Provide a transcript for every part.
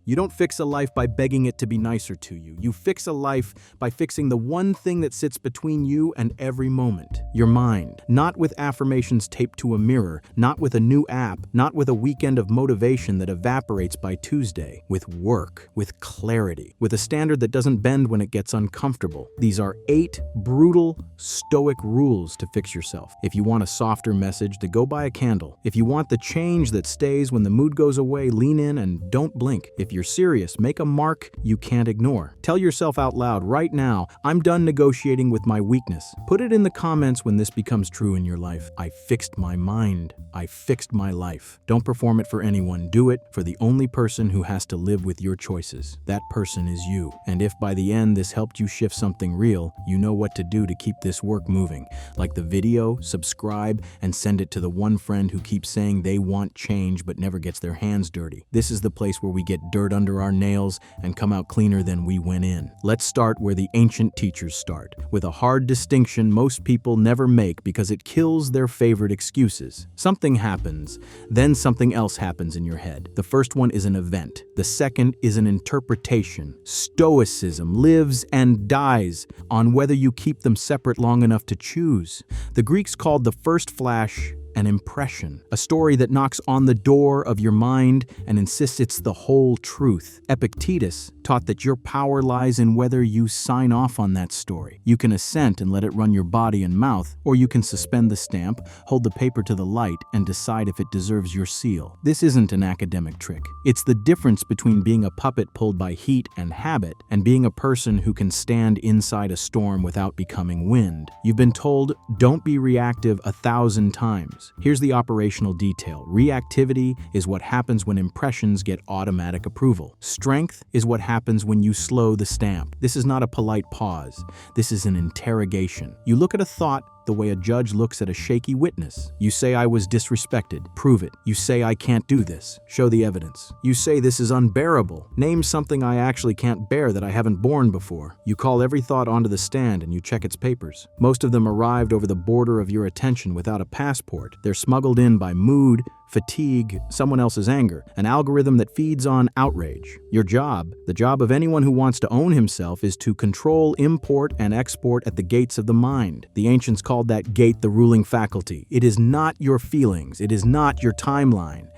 You don't fix a life by begging it to be nicer to you. You fix a life by fixing the one thing that sits between you and every moment, your mind. Not with affirmations taped to a mirror, not with a new app, not with a weekend of motivation that evaporates by Tuesday. With work, with clarity, with a standard that doesn't bend when it gets uncomfortable. These are 8 brutal, stoic rules to fix yourself. If you want a softer message, then go buy a candle. If you want the change that stays when the mood goes away, lean in and don't blink. If you're serious, make a mark you can't ignore. Tell yourself out loud right now, I'm done negotiating with my weakness. Put it in the comments when this becomes true in your life. I fixed my mind. I fixed my life. Don't perform it for anyone. Do it for the only person who has to live with your choices. That person is you. And if by the end this helped you shift something real, you know what to do to keep this work moving. Like the video, subscribe, and send it to the one friend who keeps saying they want change but never gets their hands dirty. This is the place where we get dirt under our nails and come out cleaner than we went in. Let's start where the ancient teachers start, with a hard distinction most people never make because it kills their favorite excuses. Something happens, then something else happens in your head. The first one is an event. The second is an interpretation. Stoicism lives and dies on whether you keep them separate long enough to choose. The Greeks called the first flash an impression, a story that knocks on the door of your mind and insists it's the whole truth. Epictetus taught that your power lies in whether you sign off on that story. You can assent and let it run your body and mouth, or you can suspend the stamp, hold the paper to the light, and decide if it deserves your seal. This isn't an academic trick. It's the difference between being a puppet pulled by heat and habit and being a person who can stand inside a storm without becoming wind. You've been told, don't be reactive 1,000 times. Here's the operational detail. Reactivity is what happens when impressions get automatic approval. Strength is what happens when you slow the stamp. This is not a polite pause. This is an interrogation. You look at a thought the way a judge looks at a shaky witness. You say, I was disrespected. Prove it. You say, I can't do this. Show the evidence. You say, this is unbearable. Name something I actually can't bear that I haven't borne before. You call every thought onto the stand and you check its papers. Most of them arrived over the border of your attention without a passport. They're smuggled in by mood, fatigue, someone else's anger, an algorithm that feeds on outrage. Your job, the job of anyone who wants to own himself, is to control import and export at the gates of the mind. The ancients called that gate the ruling faculty. It is not your feelings. It is not your timeline.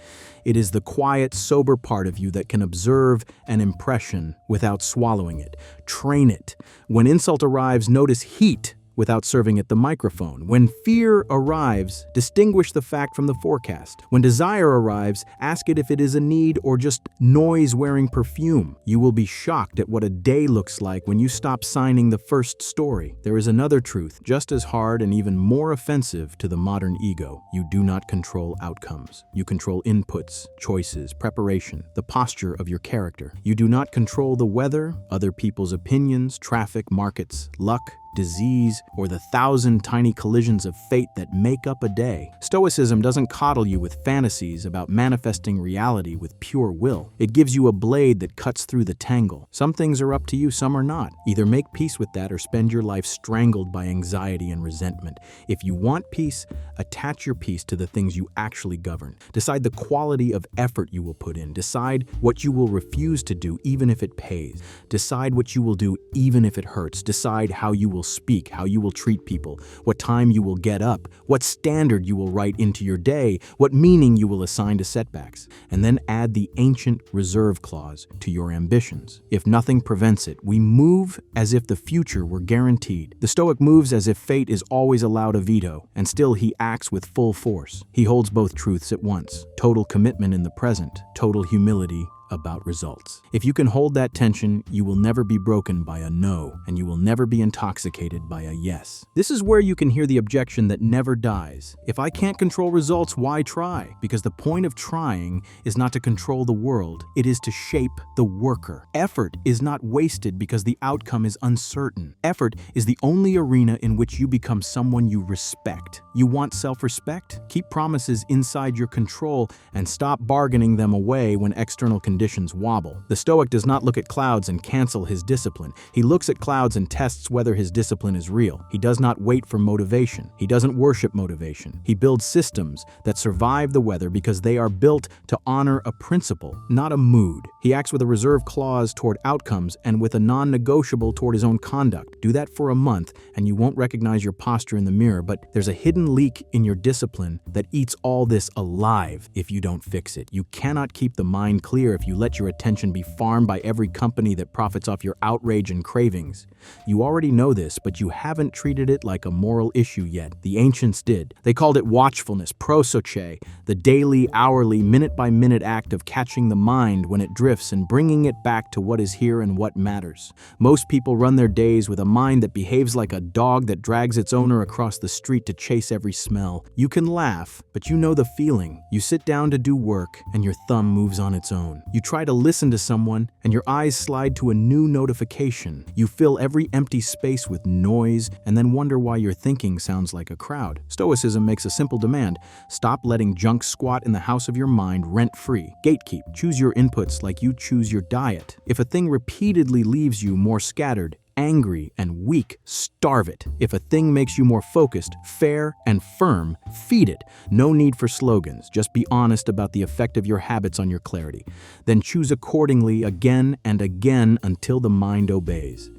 It is the quiet, sober part of you that can observe an impression without swallowing it. Train it. When insult arrives, notice heat without serving it the microphone. When fear arrives, distinguish the fact from the forecast. When desire arrives, ask it if it is a need or just noise wearing perfume. You will be shocked at what a day looks like when you stop signing the first story. There is another truth, just as hard and even more offensive to the modern ego. You do not control outcomes. You control inputs, choices, preparation, the posture of your character. You do not control the weather, other people's opinions, traffic, markets, luck, disease, or the 1,000 tiny collisions of fate that make up a day. Stoicism doesn't coddle you with fantasies about manifesting reality with pure will. It gives you a blade that cuts through the tangle. Some things are up to you, some are not. Either make peace with that or spend your life strangled by anxiety and resentment. If you want peace, attach your peace to the things you actually govern. Decide the quality of effort you will put in. Decide what you will refuse to do even if it pays. Decide what you will do even if it hurts. Decide how you will speak, how you will treat people, what time you will get up, what standard you will write into your day, what meaning you will assign to setbacks, and then add the ancient reserve clause to your ambitions. If nothing prevents it, we move as if the future were guaranteed. The Stoic moves as if fate is always allowed a veto, and still he acts with full force. He holds both truths at once: total commitment in the present, total humility about results. If you can hold that tension, you will never be broken by a no, and you will never be intoxicated by a yes. This is where you can hear the objection that never dies. If I can't control results, why try? Because the point of trying is not to control the world, it is to shape the worker. Effort is not wasted because the outcome is uncertain. Effort is the only arena in which you become someone you respect. You want self-respect? Keep promises inside your control and stop bargaining them away when external conditions conditions wobble. The Stoic does not look at clouds and cancel his discipline. He looks at clouds and tests whether his discipline is real. He does not wait for motivation. He doesn't worship motivation. He builds systems that survive the weather because they are built to honor a principle, not a mood. He acts with a reserve clause toward outcomes and with a non-negotiable toward his own conduct. Do that for a month and you won't recognize your posture in the mirror, but there's a hidden leak in your discipline that eats all this alive if you don't fix it. You cannot keep the mind clear if you let your attention be farmed by every company that profits off your outrage and cravings. You already know this, but you haven't treated it like a moral issue yet. The ancients did. They called it watchfulness, prosoche, the daily, hourly, minute-by-minute act of catching the mind when it drifts and bringing it back to what is here and what matters. Most people run their days with a mind that behaves like a dog that drags its owner across the street to chase every smell. You can laugh, but you know the feeling. You sit down to do work and your thumb moves on its own. You try to listen to someone and your eyes slide to a new notification. You fill every empty space with noise and then wonder why your thinking sounds like a crowd. Stoicism makes a simple demand: stop letting junk squat in the house of your mind rent-free. Gatekeep. Choose your inputs like you choose your diet. If a thing repeatedly leaves you more scattered, angry, and weak, starve it. If a thing makes you more focused, fair, and firm, feed it. No need for slogans. Just be honest about the effect of your habits on your clarity. Then choose accordingly again and again until the mind obeys.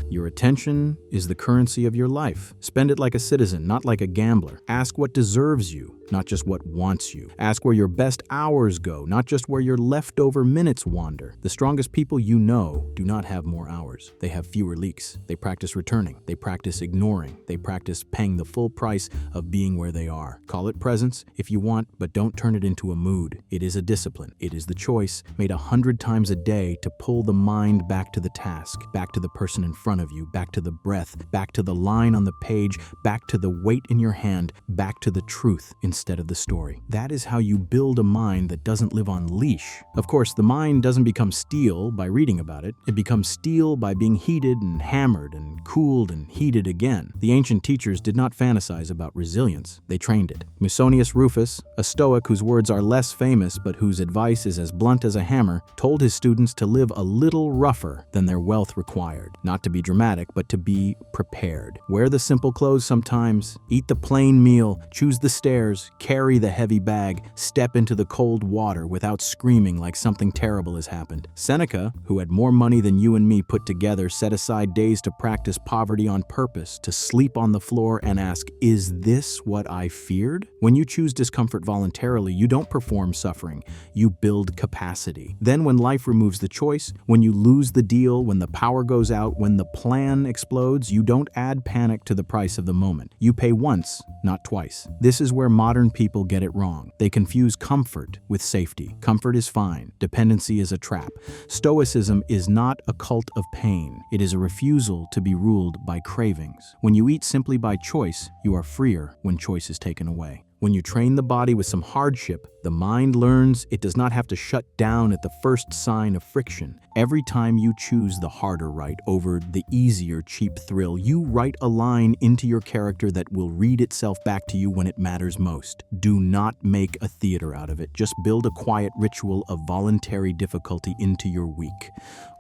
Your attention is the currency of your life. Spend it like a citizen, not like a gambler. Ask what deserves you, not just what wants you. Ask where your best hours go, not just where your leftover minutes wander. The strongest people you know do not have more hours. They have fewer leaks. They practice returning. They practice ignoring. They practice paying the full price of being where they are. Call it presence if you want, but don't turn it into a mood. It is a discipline. It is the choice made 100 times a day to pull the mind back to the task, back to the person in front of you, back to the breath, back to the line on the page, back to the weight in your hand, back to the truth instead of the story. That is how you build a mind that doesn't live on leash. Of course, the mind doesn't become steel by reading about it. It becomes steel by being heated and hammered and cooled and heated again. The ancient teachers did not fantasize about resilience. They trained it. Musonius Rufus, a Stoic whose words are less famous but whose advice is as blunt as a hammer, told his students to live a little rougher than their wealth required. Not to be dramatic, but to be prepared. Wear the simple clothes sometimes, eat the plain meal, choose the stairs, carry the heavy bag, step into the cold water without screaming like something terrible has happened. Seneca, who had more money than you and me put together, set aside days to practice poverty on purpose, to sleep on the floor and ask, "Is this what I feared?" When you choose discomfort voluntarily, you don't perform suffering, you build capacity. Then when life removes the choice, when you lose the deal, when the power goes out, when the plan explodes, you don't add panic to the price of the moment. You pay once, not twice. This is where modern people get it wrong. They confuse comfort with safety. Comfort is fine. Dependency is a trap. Stoicism is not a cult of pain. It is a refusal to be ruled by cravings. When you eat simply by choice, you are freer when choice is taken away. When you train the body with some hardship, the mind learns it does not have to shut down at the first sign of friction. Every time you choose the harder right over the easier cheap thrill, you write a line into your character that will read itself back to you when it matters most. Do not make a theater out of it. Just build a quiet ritual of voluntary difficulty into your week.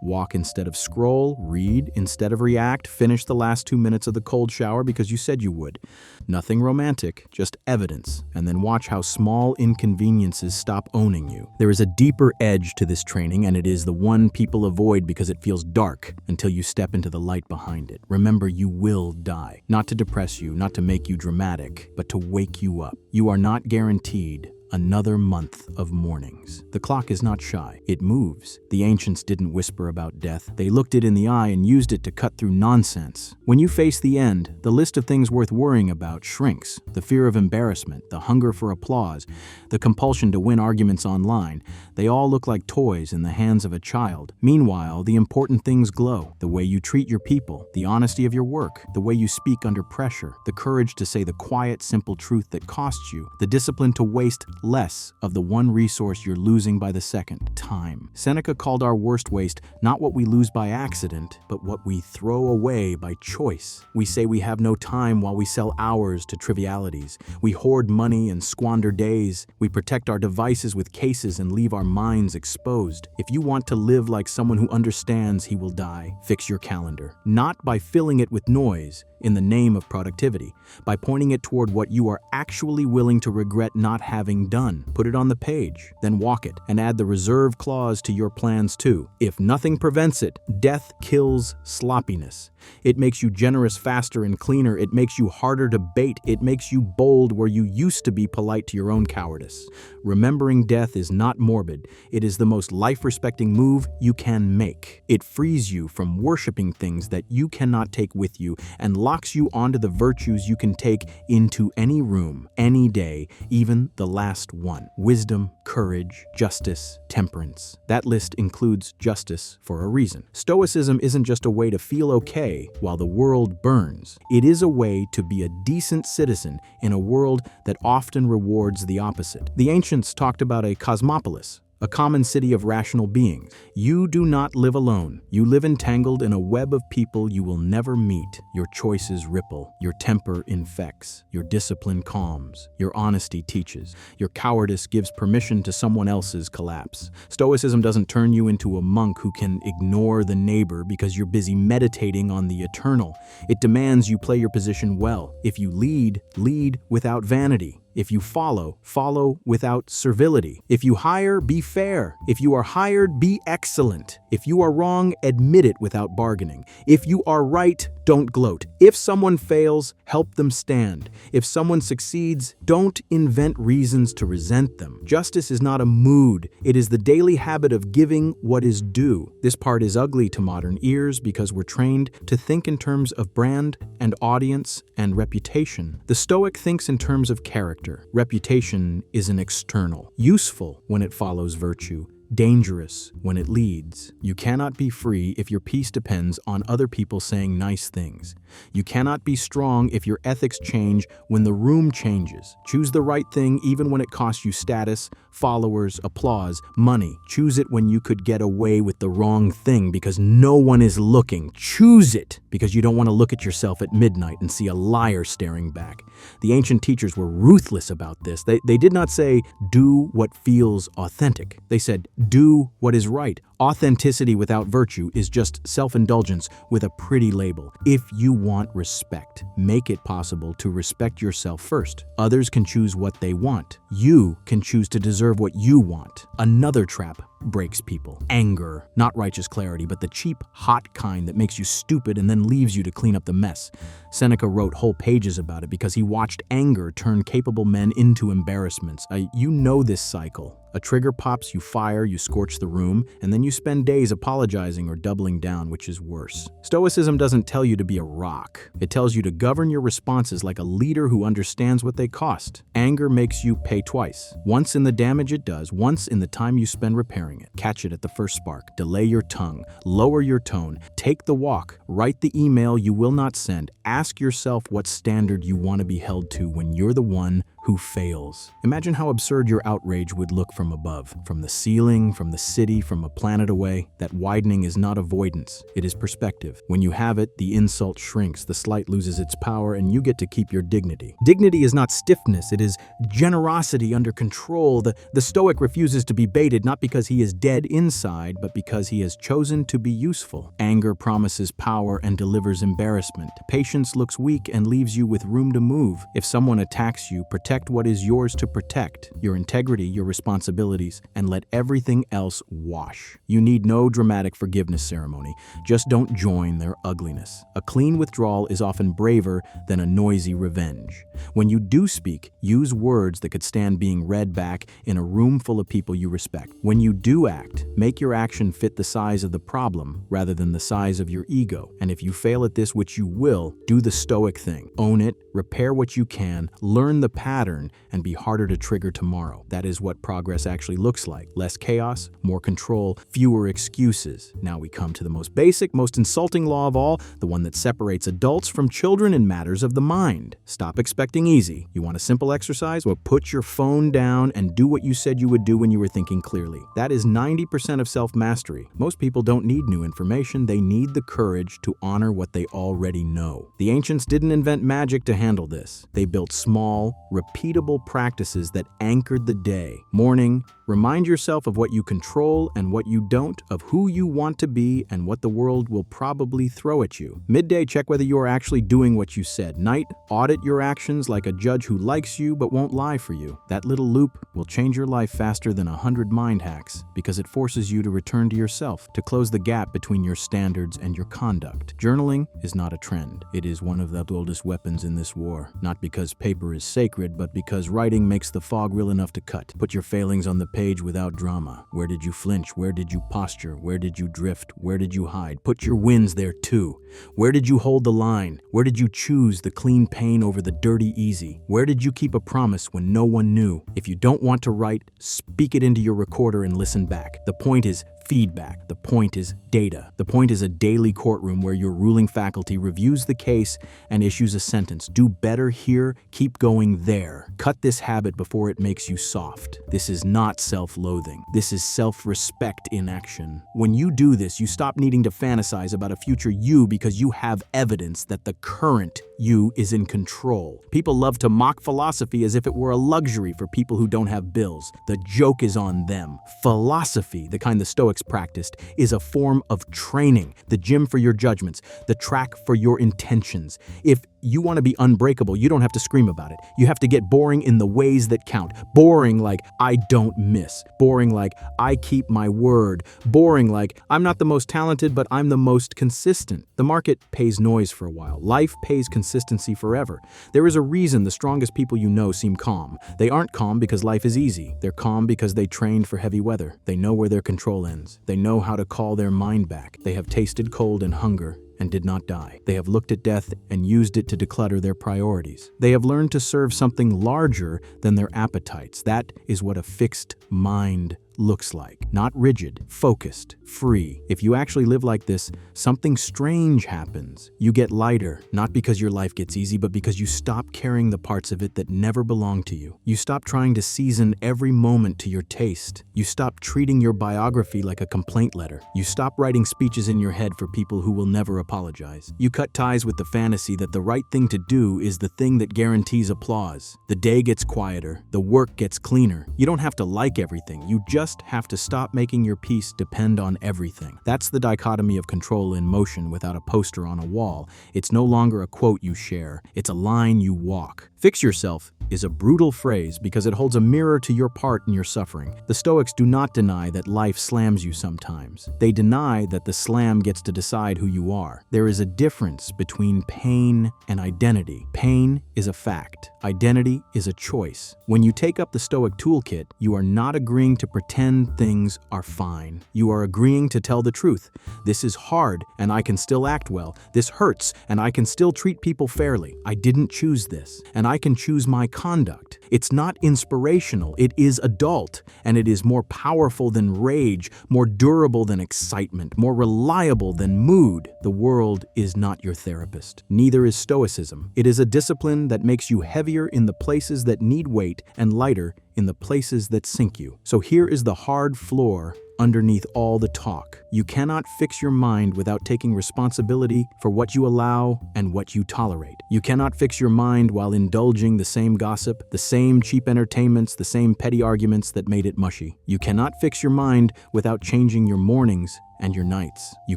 Walk instead of scroll, read instead of react, finish the last 2 minutes of the cold shower because you said you would. Nothing romantic, just evidence, and then watch how small inconveniences stop owning you. There is a deeper edge to this training, and it is the one people avoid because it feels dark until you step into the light behind it. Remember, you will die. Not to depress you, not to make you dramatic, but to wake you up. You are not guaranteed another month of mornings. The clock is not shy. It moves. The ancients didn't whisper about death. They looked it in the eye and used it to cut through nonsense. When you face the end, the list of things worth worrying about shrinks. The fear of embarrassment, the hunger for applause, the compulsion to win arguments online, they all look like toys in the hands of a child. Meanwhile, the important things glow. The way you treat your people, the honesty of your work, the way you speak under pressure, the courage to say the quiet, simple truth that costs you, the discipline to waste less of the one resource you're losing by the second: time. Seneca called our worst waste not what we lose by accident, but what we throw away by choice. We say we have no time while we sell hours to trivialities. We hoard money and squander days. We protect our devices with cases and leave our minds exposed. If you want to live like someone who understands he will die, fix your calendar. Not by filling it with noise in the name of productivity, by pointing it toward what you are actually willing to regret not having done. Put it on the page, then walk it, and add the reserve clause to your plans too. If nothing prevents it, death kills sloppiness. It makes you generous faster and cleaner. It makes you harder to bait. It makes you bold where you used to be polite to your own cowardice. Remembering death is not morbid. It is the most life-respecting move you can make. It frees you from worshiping things that you cannot take with you and locks you onto the virtues you can take into any room, any day, even the last one: wisdom, courage, justice, temperance. That list includes justice for a reason. Stoicism isn't just a way to feel okay while the world burns. It is a way to be a decent citizen in a world that often rewards the opposite. The ancients talked about a cosmopolis, a common city of rational beings. You do not live alone. You live entangled in a web of people you will never meet. Your choices ripple. Your temper infects. Your discipline calms. Your honesty teaches. Your cowardice gives permission to someone else's collapse. Stoicism doesn't turn you into a monk who can ignore the neighbor because you're busy meditating on the eternal. It demands you play your position well. If you lead, lead without vanity. If you follow, follow without servility. If you hire, be fair. If you are hired, be excellent. If you are wrong, admit it without bargaining. If you are right, don't gloat. If someone fails, help them stand. If someone succeeds, don't invent reasons to resent them. Justice is not a mood. It is the daily habit of giving what is due. This part is ugly to modern ears because we're trained to think in terms of brand and audience and reputation. The Stoic thinks in terms of character. Reputation is an external, useful when it follows virtue, dangerous when it leads. You cannot be free if your peace depends on other people saying nice things. You cannot be strong if your ethics change when the room changes. Choose the right thing even when it costs you status, followers, applause, money. Choose it when you could get away with the wrong thing because no one is looking. Choose it because you don't want to look at yourself at midnight and see a liar staring back. The ancient teachers were ruthless about this. They did not say, do what feels authentic. They said, do what is right. Authenticity without virtue is just self-indulgence with a pretty label. If you want respect, make it possible to respect yourself first. Others can choose what they want. You can choose to deserve what you want. Another trap breaks people. Anger, not righteous clarity, but the cheap, hot kind that makes you stupid and then leaves you to clean up the mess. Seneca wrote whole pages about it because he watched anger turn capable men into embarrassments. You know this cycle. A trigger pops, you fire, you scorch the room, and then you spend days apologizing or doubling down, which is worse. Stoicism doesn't tell you to be a rock. It tells you to govern your responses like a leader who understands what they cost. Anger makes you pay twice. Once in the damage it does, once in the time you spend repairing it. Catch it at the first spark. Delay your tongue. Lower your tone. Take the walk. Write the email you will not send. Ask yourself what standard you want to be held to when you're the one who fails. Imagine how absurd your outrage would look from above, from the ceiling, from the city, from a planet away. That widening is not avoidance, it is perspective. When you have it, the insult shrinks, the slight loses its power, and you get to keep your dignity. Dignity is not stiffness, it is generosity under control. The Stoic refuses to be baited, not because he is dead inside, but because he has chosen to be useful. Anger promises power and delivers embarrassment. Patience looks weak and leaves you with room to move. If someone attacks you, protect what is yours to protect, your integrity, your responsibilities, and let everything else wash. You need no dramatic forgiveness ceremony. Just don't join their ugliness. A clean withdrawal is often braver than a noisy revenge. When you do speak, use words that could stand being read back in a room full of people you respect. When you do act, make your action fit the size of the problem rather than the size of your ego. And if you fail at this, which you will, do the Stoic thing. Own it, repair what you can, learn the pattern, pattern and be harder to trigger tomorrow. That is what progress actually looks like. Less chaos, more control, fewer excuses. Now we come to the most basic, most insulting law of all, the one that separates adults from children in matters of the mind. Stop expecting easy. You want a simple exercise? Well, put your phone down and do what you said you would do when you were thinking clearly. That is 90% of self-mastery. Most people don't need new information. They need the courage to honor what they already know. The ancients didn't invent magic to handle this. They built small, repeatable practices that anchored the day. Morning, remind yourself of what you control and what you don't, of who you want to be and what the world will probably throw at you. Midday, check whether you are actually doing what you said. Night, audit your actions like a judge who likes you but won't lie for you. That little loop will change your life faster than 100 mind hacks because it forces you to return to yourself, to close the gap between your standards and your conduct. Journaling is not a trend. It is one of the oldest weapons in this war. Not because paper is sacred, but because writing makes the fog real enough to cut. Put your failings on the page without drama. Where did you flinch? Where did you posture? Where did you drift? Where did you hide? Put your wins there too. Where did you hold the line? Where did you choose the clean pain over the dirty easy? Where did you keep a promise when no one knew? If you don't want to write, speak it into your recorder and listen back. The point is feedback. The point is data. The point is a daily courtroom where your ruling faculty reviews the case and issues a sentence. Do better here, keep going there. Cut this habit before it makes you soft. This is not self-loathing. This is self-respect in action. When you do this, you stop needing to fantasize about a future you because you have evidence that the current you is in control. People love to mock philosophy as if it were a luxury for people who don't have bills. The joke is on them. Philosophy, the kind the Stoics practiced, is a form of training, the gym for your judgments, the track for your intentions. If you want to be unbreakable, you don't have to scream about it. You have to get boring in the ways that count. Boring like I don't miss. Boring like I keep my word. Boring like I'm not the most talented, but I'm the most consistent. The market pays noise for a while. Life pays consistency forever. There is a reason the strongest people you know seem calm. They aren't calm because life is easy. They're calm because they trained for heavy weather. They know where their control ends. They know how to call their mind back. They have tasted cold and hunger and did not die. They have looked at death and used it to declutter their priorities. They have learned to serve something larger than their appetites. That is what a fixed mind looks like. Not rigid, focused, free. If you actually live like this, something strange happens. You get lighter, not because your life gets easy, but because you stop carrying the parts of it that never belong to you. You stop trying to season every moment to your taste. You stop treating your biography like a complaint letter. You stop writing speeches in your head for people who will never apologize. You cut ties with the fantasy that the right thing to do is the thing that guarantees applause. The day gets quieter. The work gets cleaner. You don't have to like everything. You just have to stop making your peace depend on everything. That's the dichotomy of control in motion without a poster on a wall. It's no longer a quote you share. It's a line you walk. Fix yourself is a brutal phrase because it holds a mirror to your part in your suffering. The Stoics do not deny that life slams you sometimes. They deny that the slam gets to decide who you are. There is a difference between pain and identity. Pain is a fact. Identity is a choice. When you take up the Stoic toolkit, you are not agreeing to pretend things are fine. You are agreeing to tell the truth. This is hard, and I can still act well. This hurts, and I can still treat people fairly. I didn't choose this, and I can choose my conduct. It's not inspirational, it is adult, and it is more powerful than rage, more durable than excitement, more reliable than mood. The world is not your therapist. Neither is Stoicism. It is a discipline that makes you heavier in the places that need weight and lighter in the places that sink you. So here is the hard floor underneath all the talk. You cannot fix your mind without taking responsibility for what you allow and what you tolerate. You cannot fix your mind while indulging the same gossip, the same cheap entertainments, the same petty arguments that made it mushy. You cannot fix your mind without changing your mornings and your nights. You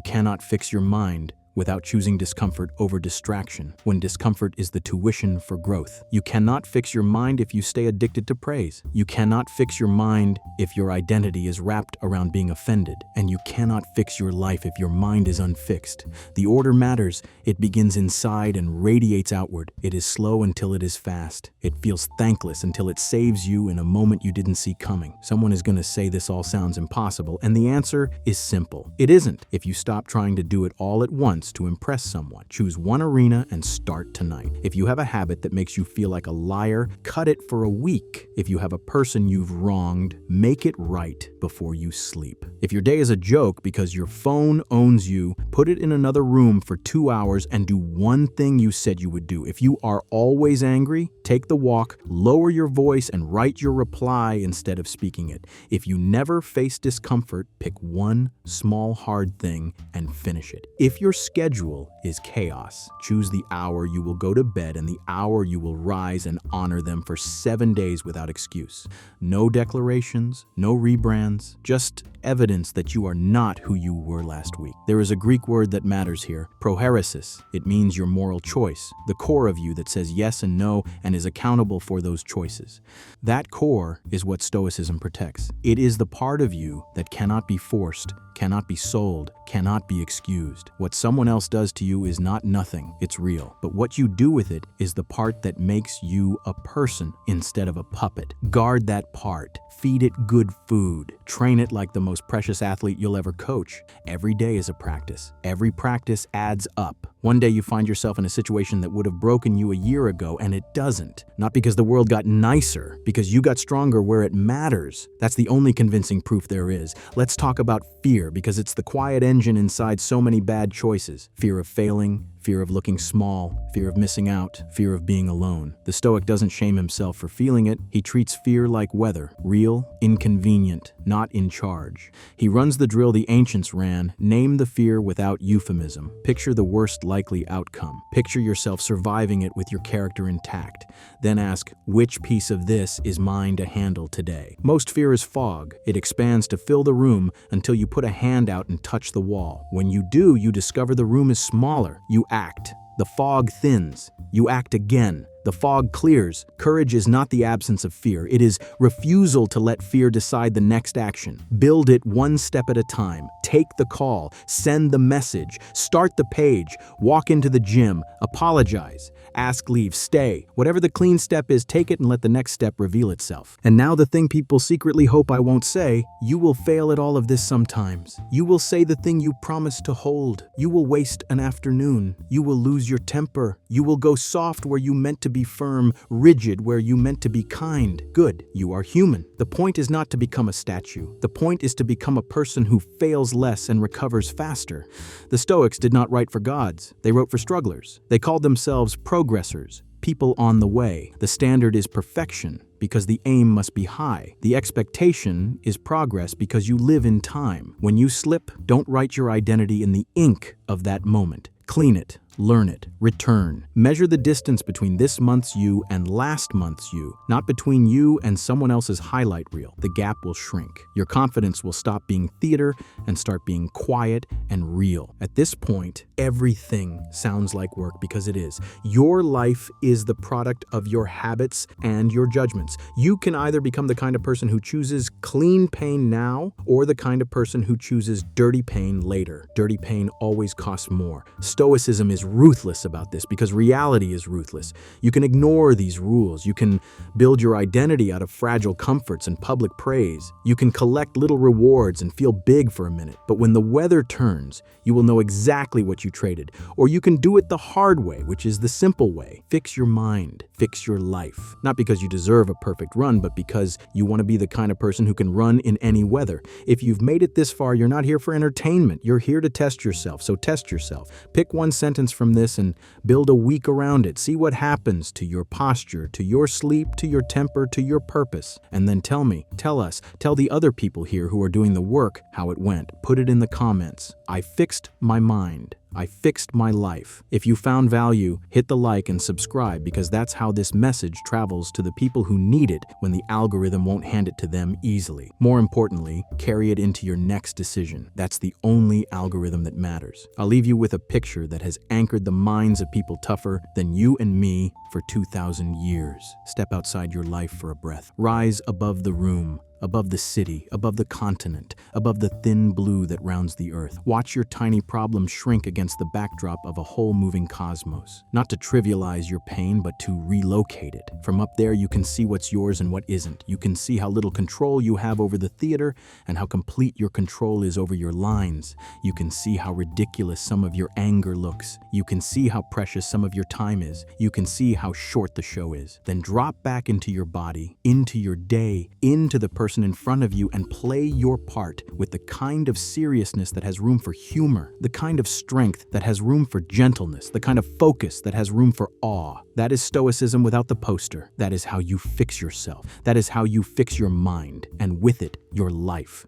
cannot fix your mind without choosing discomfort over distraction, when discomfort is the tuition for growth. You cannot fix your mind if you stay addicted to praise. You cannot fix your mind if your identity is wrapped around being offended. And you cannot fix your life if your mind is unfixed. The order matters. It begins inside and radiates outward. It is slow until it is fast. It feels thankless until it saves you in a moment you didn't see coming. Someone is going to say this all sounds impossible, and the answer is simple. It isn't. If you stop trying to do it all at once, once to impress someone. Choose one arena and start tonight. If you have a habit that makes you feel like a liar, cut it for a week. If you have a person you've wronged, make it right before you sleep. If your day is a joke because your phone owns you, put it in another room for 2 hours and do one thing you said you would do. If you are always angry, take the walk, lower your voice, and write your reply instead of speaking it. If you never face discomfort, pick one small hard thing and finish it. If your schedule is chaos, choose the hour you will go to bed and the hour you will rise and honor them for 7 days without excuse. No declarations, no rebrands, just evidence that you are not who you were last week. There is a Greek word that matters here, proheresis. It means your moral choice, the core of you that says yes and no and is accountable for those choices. That core is what Stoicism protects. It is the part of you that cannot be forced, cannot be sold, cannot be excused. What someone else does to you is not nothing, it's real. But what you do with it is the part that makes you a person instead of a puppet. Guard that part. Feed it good food. Train it like the most precious athlete you'll ever coach. Every day is a practice. Every practice adds up. One day you find yourself in a situation that would have broken you a year ago, and it doesn't. Not because the world got nicer, because you got stronger where it matters. That's the only convincing proof there is. Let's talk about fear, because it's the quiet engine inside so many bad choices. Fear of failing, fear of looking small, fear of missing out, fear of being alone. The Stoic doesn't shame himself for feeling it. He treats fear like weather, real, inconvenient, not in charge. He runs the drill the ancients ran: name the fear without euphemism. Picture the worst likely outcome. Picture yourself surviving it with your character intact. Then ask, which piece of this is mine to handle today? Most fear is fog. It expands to fill the room until you put a hand out and touch the wall. When you do, you discover the room is smaller. You act. The fog thins. You act again. The fog clears. Courage is not the absence of fear. It is refusal to let fear decide the next action. Build it one step at a time. Take the call. Send the message. Start the page. Walk into the gym. Apologize. Ask leave. Stay. Whatever the clean step is, take it and let the next step reveal itself. And now the thing people secretly hope I won't say: you will fail at all of this sometimes. You will say the thing you promised to hold. You will waste an afternoon. You will lose your temper. You will go soft where you meant to be firm, rigid where you meant to be kind. Good, you are human. The point is not to become a statue. The point is to become a person who fails less and recovers faster. The Stoics did not write for gods. They wrote for strugglers. They called themselves progressors, people on the way. The standard is perfection, because the aim must be high. The expectation is progress, because you live in time. When you slip, don't write your identity in the ink of that moment. Clean it, learn it, return. Measure the distance between this month's you and last month's you, not between you and someone else's highlight reel. The gap will shrink. Your confidence will stop being theater and start being quiet and real. At this point, everything sounds like work, because it is. Your life is the product of your habits and your judgments. You can either become the kind of person who chooses clean pain now, or the kind of person who chooses dirty pain later. Dirty pain always costs more. Stoicism is ruthless about this, because reality is ruthless. You can ignore these rules. You can build your identity out of fragile comforts and public praise. You can collect little rewards and feel big for a minute. But when the weather turns, you will know exactly what you traded. Or you can do it the hard way, which is the simple way. Fix your mind. Fix your life. Not because you deserve a perfect run, but because you want to be the kind of person who can run in any weather. If you've made it this far, you're not here for entertainment. You're here to test yourself. So test yourself. Pick one sentence from this and build a week around it. See what happens to your posture, to your sleep, to your temper, to your purpose. And then tell the other people here who are doing the work how it went. Put it in the comments. I fixed my mind. I fixed my life. If you found value, hit the like and subscribe, because that's how this message travels to the people who need it when the algorithm won't hand it to them easily. More importantly, carry it into your next decision. That's the only algorithm that matters. I'll leave you with a picture that has anchored the minds of people tougher than you and me for 2,000 years. Step outside your life for a breath. Rise above the room. above the city, above the continent, above the thin blue that rounds the earth. Watch your tiny problem shrink against the backdrop of a whole moving cosmos. Not to trivialize your pain, but to relocate it. From up there, you can see what's yours and what isn't. You can see how little control you have over the theater and how complete your control is over your lines. You can see how ridiculous some of your anger looks. You can see how precious some of your time is. You can see how short the show is. Then drop back into your body, into your day, into the person in front of you, and play your part with the kind of seriousness that has room for humor, the kind of strength that has room for gentleness, the kind of focus that has room for awe. That is Stoicism without the poster. That is how you fix yourself. That is how you fix your mind, and with it, your life.